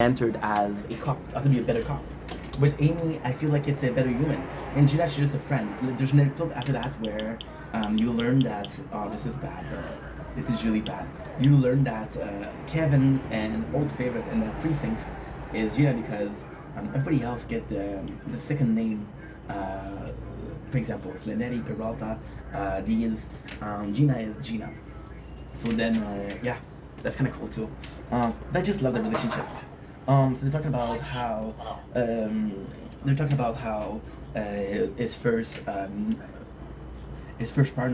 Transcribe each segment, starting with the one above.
entered as a cop, to be a better cop. With Amy, I feel like it's a better human. And Gina, she's just a friend. There's an episode after that where you learn that, oh, this is bad. This is really bad. You learn that Kevin and old favorite in the precincts is Gina because everybody else gets the second name. For example, it's Lenetti, Peralta, Diaz. Gina is Gina. So then, yeah, that's kind of cool too. I just love the relationship. So they're talking about how his first partner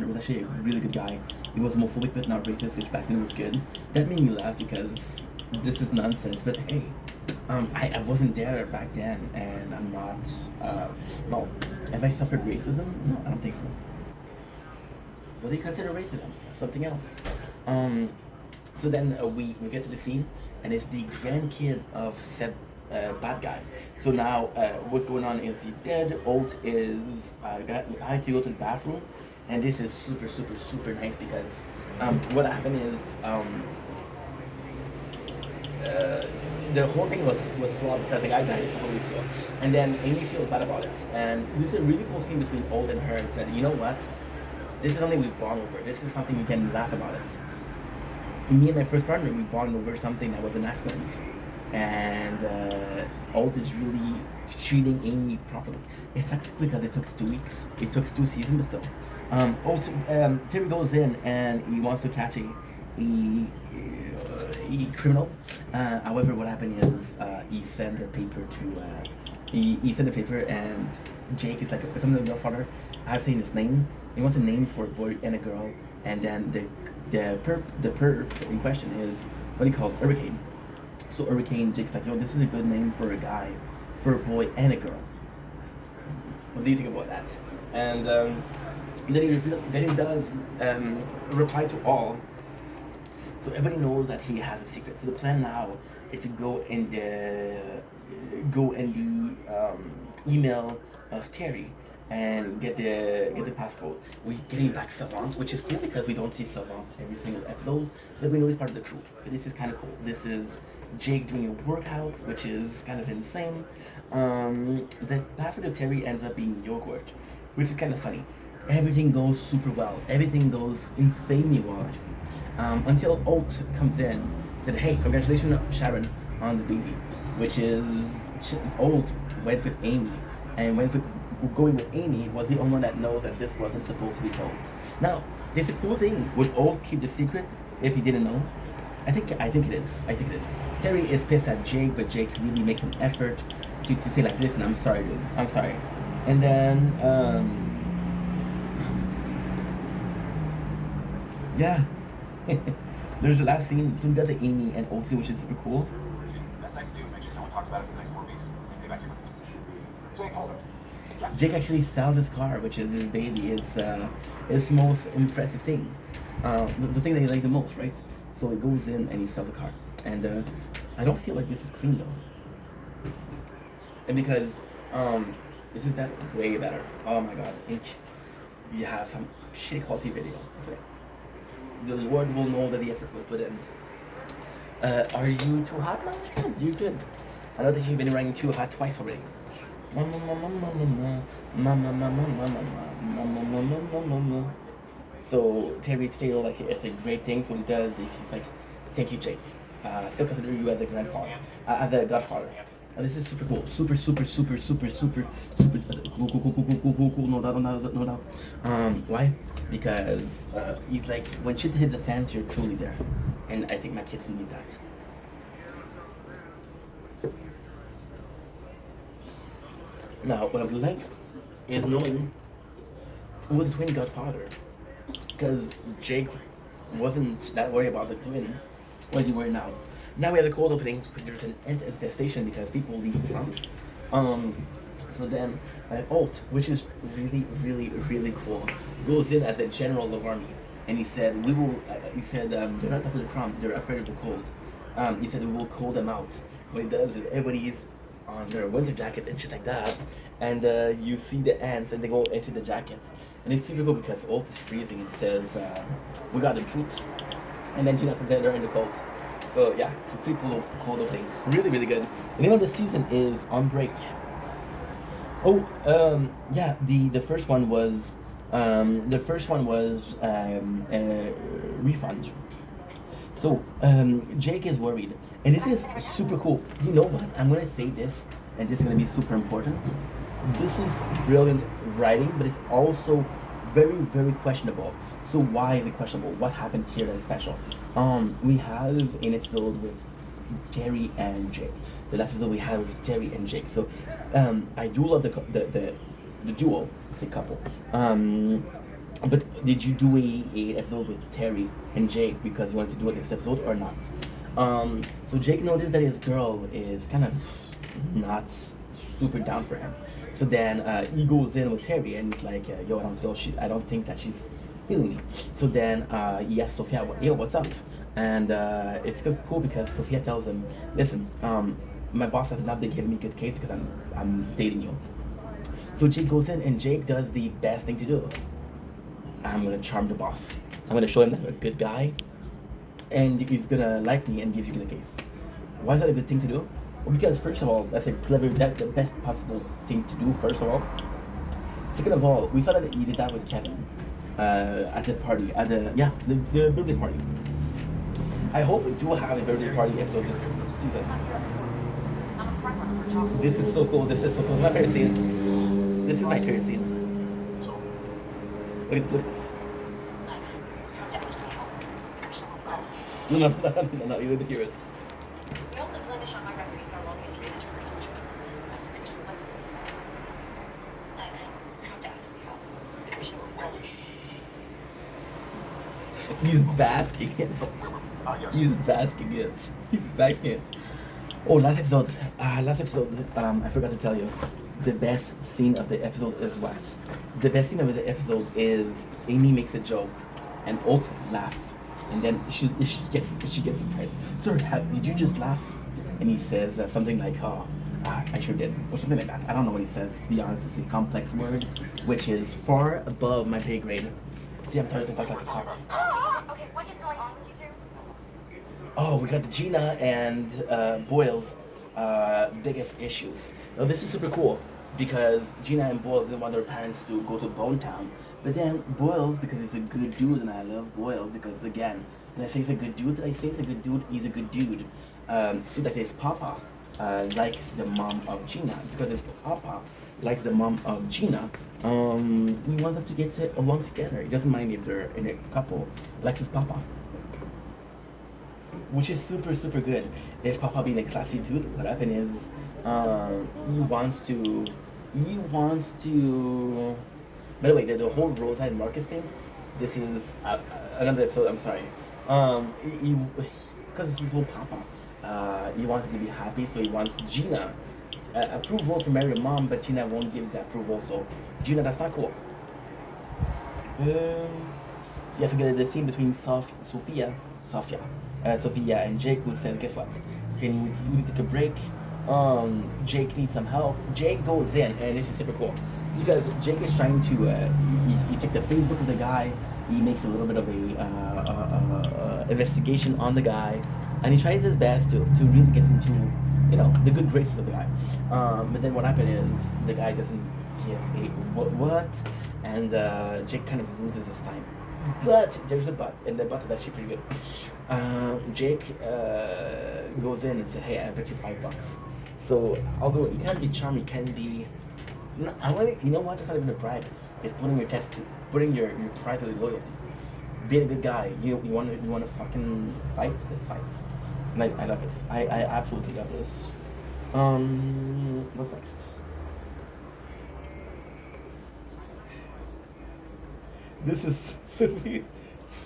was actually a really good guy. He was homophobic but not racist, which back then was good. That made me laugh because this is nonsense. But hey, I wasn't there back then, and I'm not. No, have I suffered racism? No, I don't think so. What do you consider racism? Something else. So then we get to the scene, and it's the grandkid of said bad guy. So now what's going on is he's dead. Alt is I had to go to the bathroom, and this is super super super nice because what happened is the whole thing was flawed because the guy died a couple weeks ago, and then Amy feels bad about it. And this is a really cool scene between Alt and her, and said, you know what, this is something we bond over. This is something we can laugh about it. Me and my first partner, we bonded over something that was an accident, and Alt is really treating Amy properly. It's actually because it took 2 weeks. It took 2 seasons, but still. Terry goes in and he wants to catch a criminal. However, what happened is he sent the paper to he sent the paper, and Jake is like, if I'm the godfather, I've seen his name. He wants a name for a boy and a girl, and then the perp in question is what do you call it? Hurricane. So Hurricane, Jake's like, yo, this is a good name for a guy, for a boy and a girl. What do you think about that? And then he does reply to all. So everybody knows that he has a secret. So the plan now is to go and do email of Terry and get the passport. We're getting back Savant, which is cool because we don't see Savant every single episode, but we know he's part of the crew. So this is kind of cool. This is Jake doing a workout, which is kind of insane. The password of Terry ends up being yogurt, which is kind of funny. Everything goes super well. Everything goes insanely well, actually. Until Alt comes in, said, "Hey, congratulations, Sharon, on the baby," which is Alt went with Amy, and going with Amy was the only one that knows that this wasn't supposed to be told. Now, there's a cool thing. Would Alt keep the secret if he didn't know? I think it is. Terry is pissed at Jake, but Jake really makes an effort to say like, listen, I'm sorry, dude. I'm sorry. And then yeah. There's the last scene. So we got the Amy and Alt, which is super cool. Jake actually sells his car, which is his baby. It's his most impressive thing. The thing that he likes the most, right? So he goes in and he sells the car. And I don't feel like this is clean though. And because this is that way better. Oh my god. You have some shitty quality video. That's right. The Lord will know that the effort was put in. Are you too hot now? You're good. I know that you've been running too hot twice already. So Terry feel like it's a great thing. So he does. He's like, "Thank you, Jake. Still consider you as a grandfather, as a godfather." This is super cool. Super cool. No doubt. Why? Because he's like, when shit hits the fans, you're truly there, and I think my kids need that. Now, what I would like is knowing who was the twin godfather, because Jake wasn't that worried about the twin. What is he worried now? Now we have the cold opening because there's an ant infestation because people leave drums. So then Alt, which is really cool, goes in as a general of army, and he said, "We will." He said, "They're not after the prom. They're afraid of the cold." He said, "We will cold them out." What he does is everybody's on their winter jacket and shit like that, and you see the ants and they go into the jacket, and it's super cool because Alt is freezing and says, "We got the troops," and then Gina says they're in the cold. So yeah, it's a pretty cool opening. Really, really good. The name of the season is On Break. Oh, yeah. The first one was Refund. So Jake is worried, and this is super cool. You know what? I'm gonna say this, and this is gonna be super important. This is brilliant writing, but it's also very, very questionable. So why is it questionable? What happened here that is special? We have an episode with Terry and Jake. The last episode we had was Terry and Jake. So I do love the duo. It's a couple. But did you do a episode with Terry and Jake because you wanted to do it next episode or not? So Jake noticed that his girl is kind of not super down for him. So then he goes in with Terry and he's like, "Yo, I don't think that she's feeling me." So then he asks Sophia, "Yo, what's up?" And it's cool because Sophia tells him, "Listen, my boss has not been giving me good case because I'm dating you." So Jake goes in and Jake does the best thing to do. I'm gonna charm the boss. I'm gonna show him that I'm a good guy, and he's gonna like me and give you the case. Why is that a good thing to do? Well, because first of all, that's the best possible thing to do. First of all, second of all, we saw that he did that with Kevin at the party, the birthday party. I hope we do have a birthday party episode this season. This is so cool. This is so cool. My favorite scene. This is my favorite scene. Look at this. No, you didn't hear it. He's basking in it. He's basking it. He's basking it. Oh, last episode, I forgot to tell you. The best scene of the episode is what? The best scene of the episode is Amy makes a joke and Holt laugh. And then she gets surprised. Sir, did you just laugh? And he says something like, "Oh, I sure did," or something like that. I don't know what he says. To be honest, it's a complex word, which is far above my pay grade. See, I'm tired to talk like a cop. Okay, what is going on with you two? Oh, we got the Gina and Boyle's biggest issues. Now this is super cool because Gina and Boyles didn't want their parents to go to Bone Town. But then Boyles, because he's a good dude, and I love Boyles because again, when I say he's a good dude, he's a good dude. See that his papa likes the mom of Gina. Because his papa likes the mom of Gina, he wants them to get along together. He doesn't mind if they're in a couple. He likes his papa. Which is super, super good. His papa being a classy dude, what happened is he wants to by the way, the whole Rosa and Marcus thing, this is another episode, I'm sorry. Because it's his whole papa, he wants to be happy, so he wants Gina approval to marry a mom, but Gina won't give the approval, so Gina, that's not cool. You forget the scene between Sophia and Jake, who says, "Guess what? Can we take a break? Jake needs some help." Jake goes in, and this is super cool because Jake is trying to. He checked the Facebook of the guy. He makes a little bit of a investigation on the guy, and he tries his best to really get into the good graces of the guy. But then what happened is the guy doesn't give a what, and Jake kind of loses his time. But there's a but, and the but is actually pretty good. Jake goes in and says, "Hey, I bet you $5." So although he can't be charming, he can be. You know what? That's not even a bribe. It's putting your pride to the loyalty. Being a good guy. You want to fucking fight? Let's fight. And I love this. I absolutely love this. What's next? This is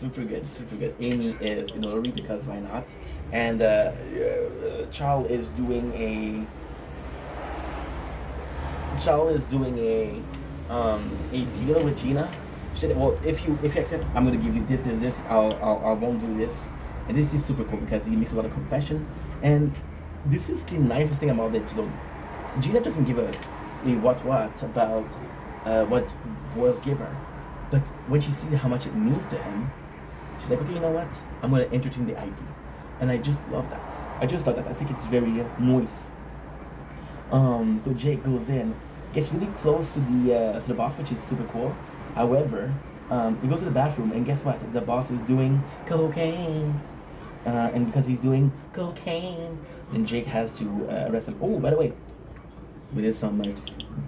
super good. Amy is in Lori because why not? And Charles is doing a deal with Gina. She said, "Well, if you accept, I'm gonna give you this. I won't do this." And this is super cool because he makes a lot of confession. And this is the nicest thing about the episode. Gina doesn't give a what about what Boyles give her. But when she sees how much it means to him, she's like, "Okay, you know what? I'm gonna entertain the idea." and I just love that. I just love that. I think it's very nice. So Jake goes in, gets really close to the boss, which is super cool. However, he goes to the bathroom, and guess what? The boss is doing cocaine. And because he's doing cocaine, then Jake has to arrest him. Oh, by the way, we did some like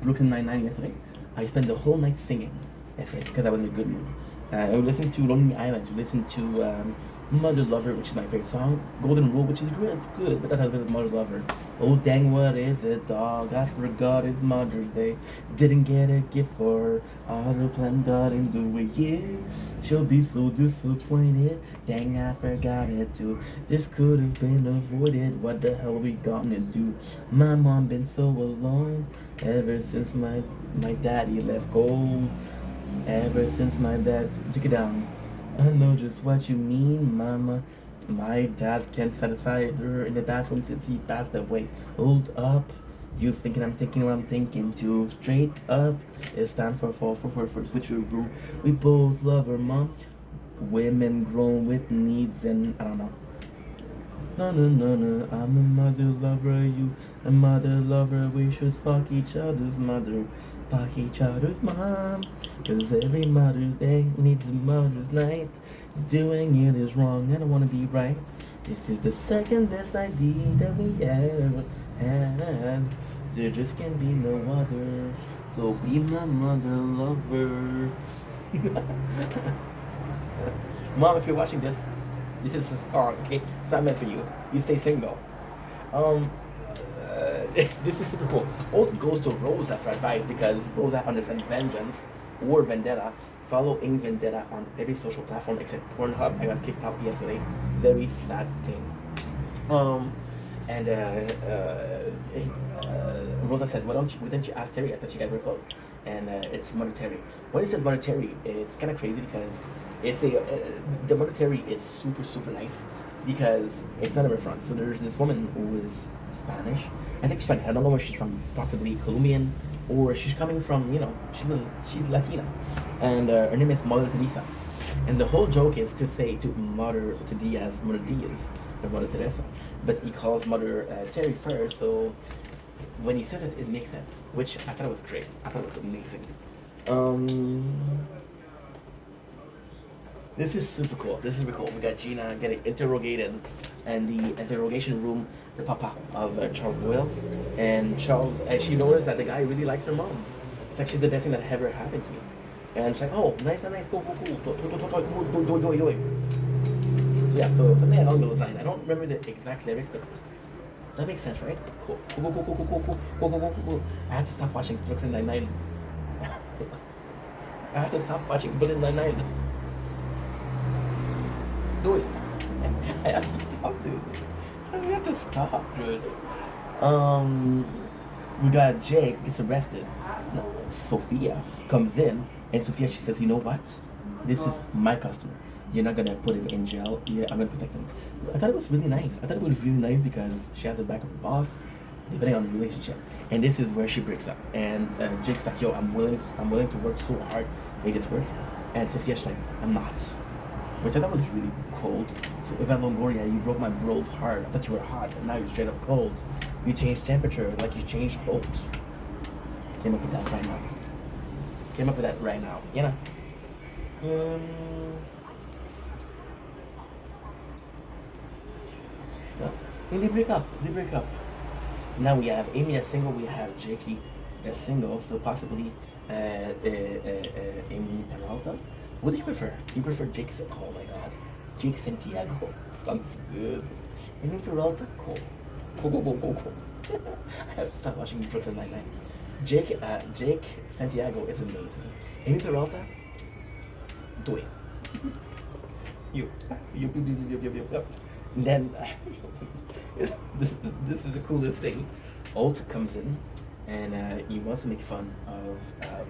Brooklyn Nine-Nine yesterday. I spent the whole night singing yesterday because I was in a good mood. I listened to Lonely Island, we listened to Mother Lover, which is my favorite song, Golden Rule, which is good, but that has been with Mother Lover. Oh dang, what is it, dog? I forgot it's Mother's Day. Didn't get a gift for her. All the plan got in the way, yeah. She'll be so disappointed. Dang, I forgot it too. This could have been avoided. What the hell we gonna do? My mom been so alone ever since my daddy left cold. Ever since my dad took it down. I know just what you mean, mama. My dad can't satisfy her in the bathroom since he passed away. Hold up. You thinking I'm thinking what I'm thinking too. Straight up. It's time for switcheroo. We both love her, mom. Women grown with needs and I don't know. No, no, no, no. I'm a mother lover, you a mother lover. We should fuck each other's mother. Fuck each other's mom. Cause every Mother's Day needs a Mother's Night. Doing it is wrong, I don't wanna be right. This is the second best idea that we ever had. There just can be no other. So be my mother lover. Mom, if you're watching this, this is a song, okay? It's not meant for you. You stay single. This is super cool. Old goes to Rosa for advice because Rosa understands vengeance or vendetta. Following vendetta on every social platform except Pornhub. I got kicked out yesterday. Very sad thing. Rosa said, why didn't you ask Terry? I thought you guys were close. And it's Mother Terry. When it says Mother Terry, it's kind of crazy because it's the Mother Terry is super nice because it's not in her front. So there's this woman who is Spanish. I think she's Spanish. I don't know where she's from. Possibly Colombian, or she's coming from. She's Latina, and her name is Mother Teresa. And the whole joke is to say to Diaz, Mother Diaz, or Mother Teresa, but he calls Mother Terry first. So when he says it, it makes sense. Which I thought it was great. I thought it was amazing. This is super cool. This is super cool. We got Gina getting interrogated in the interrogation room, the papa of Charles Boyles. And she noticed that the guy really likes her mom. It's like she's the best thing that ever happened to me. And she's like, oh, nice, cool. Do it. So yeah, so something along those lines. I don't remember the exact lyrics, but that makes sense, right? Cool. I had to stop watching Brooklyn Nine-Nine. Do it. I have to stop, dude. I have to stop, dude. We got Jake gets arrested. Sophia comes in, and Sophia, she says, you know what? This is my customer. You're not gonna put him in jail. Yeah, I'm gonna protect him. I thought it was really nice. I thought it was really nice because she has the back of her boss, depending on the relationship. And this is where she breaks up. And Jake's like, yo, I'm willing to work so hard, make this work. And Sophia's like, I'm not. Which I thought was really cold. So Eva Longoria, you broke my bro's heart. I thought you were hot, and now you're straight up cold. You changed temperature like you changed boat. Came up with that right now. You know. Yeah. And they break up. Now we have Amy as single. We have Jakey as single. So possibly Amy Peralta. What do you prefer? You prefer Jake? Oh my God, Jake Santiago sounds good. Amy Peralta, cool. I have to stop watching Brooklyn Nine-Nine. Jake Santiago is amazing. Amy Peralta, do it. You. And then this is the coolest thing. Alt comes in and he wants to make fun of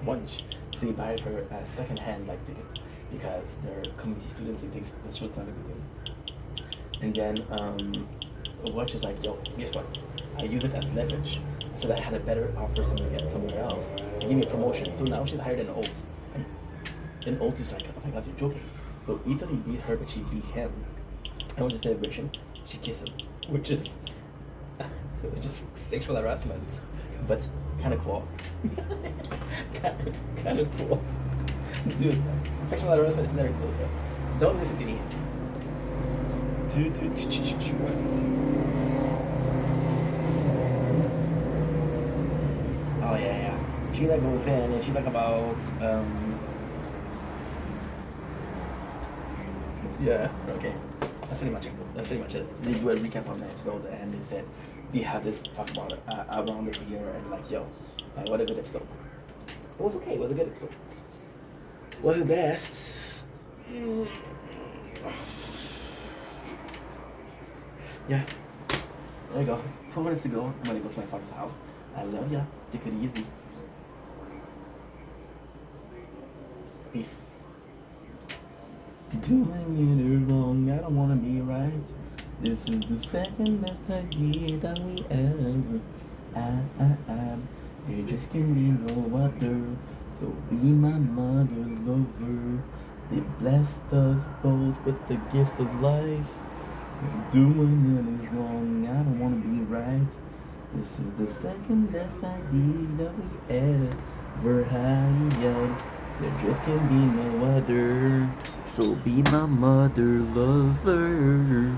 Wunsch. So he buys her a second-hand like ticket because they're community students. He thinks the show's not a good thing. And then Wunsch is like, yo, guess what? I use it as leverage. So that I had a better offer somewhere else. They gave me a promotion. So now she's hired an Alt. And then Alt is like, oh my God, you're joking. So he thought he beat her, but she beat him. And with the celebration, she kissed him, which is just sexual harassment, but kind of cool. kind of cool. Dude, sexual harassment is never cool, so don't listen to me. Oh yeah. Gina goes in and she's like about yeah, okay. That's pretty much it. They do a recap on the episode and they said they have this talk about it around the year and like, yo, what a good episode. It was okay, it was a good episode. Was it best? Yeah. There you go. 12 minutes to go. I'm gonna go to my father's house. I love ya. Take it easy. Peace. Doing it wrong, I don't wanna be right. This is the second best idea that we ever had. There just can be no other, so be my mother lover. They blessed us both with the gift of life. If doing it is wrong, I don't wanna be right. This is the second best idea that we ever had. There just can be no other. So be my mother lover.